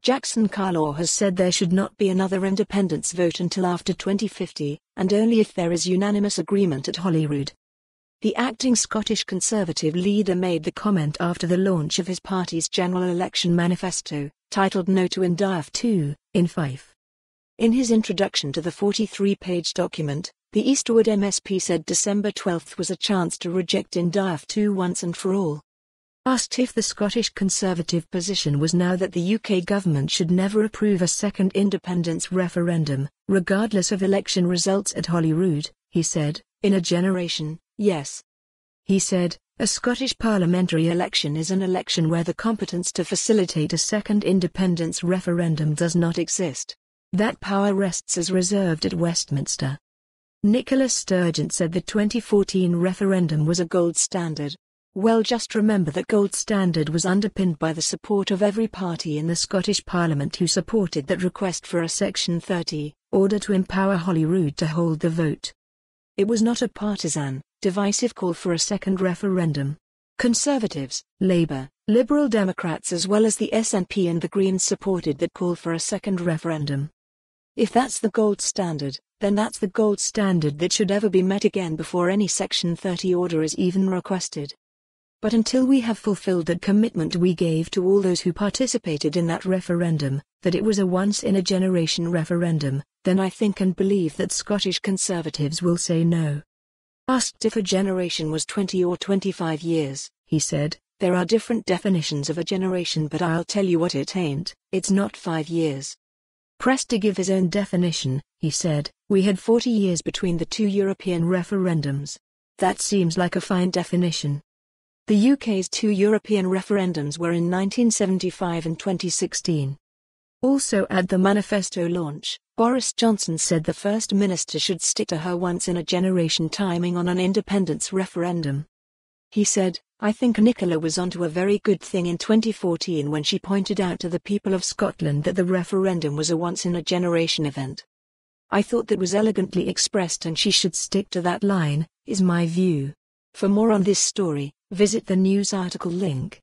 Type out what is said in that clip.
Jackson Carlaw has said there should not be another independence vote until after 2050, and only if there is unanimous agreement at Holyrood. The acting Scottish Conservative leader made the comment after the launch of his party's general election manifesto, titled No to Indyref2, in Fife. In his introduction to the 43-page document, the Eastwood MSP said December 12 was a chance to reject Indyref2 once and for all. Asked if the Scottish Conservative position was now that the UK government should never approve a second independence referendum, regardless of election results at Holyrood, he said, "In a generation, yes." He said, "A Scottish parliamentary election is an election where the competence to facilitate a second independence referendum does not exist. That power rests as reserved at Westminster." Nicola Sturgeon said the 2014 referendum was a gold standard. "Well, just remember that gold standard was underpinned by the support of every party in the Scottish Parliament who supported that request for a Section 30 order to empower Holyrood to hold the vote. It was not a partisan, divisive call for a second referendum. Conservatives, Labour, Liberal Democrats as well as the SNP and the Greens supported that call for a second referendum. If that's the gold standard, then that's the gold standard that should ever be met again before any Section 30 order is even requested. But until we have fulfilled that commitment we gave to all those who participated in that referendum, that it was a once-in-a-generation referendum, then I think and believe that Scottish Conservatives will say no." Asked if a generation was 20 or 25 years, he said, "There are different definitions of a generation, but I'll tell you what it ain't, it's not 5 years." Pressed to give his own definition, he said, "We had 40 years between the two European referendums. That seems like a fine definition." The UK's two European referendums were in 1975 and 2016. Also at the manifesto launch, Boris Johnson said the First Minister should stick to her once-in-a-generation timing on an independence referendum. He said, "I think Nicola was onto a very good thing in 2014 when she pointed out to the people of Scotland that the referendum was a once-in-a-generation event. I thought that was elegantly expressed and she should stick to that line, is my view." For more on this story, visit the news article link.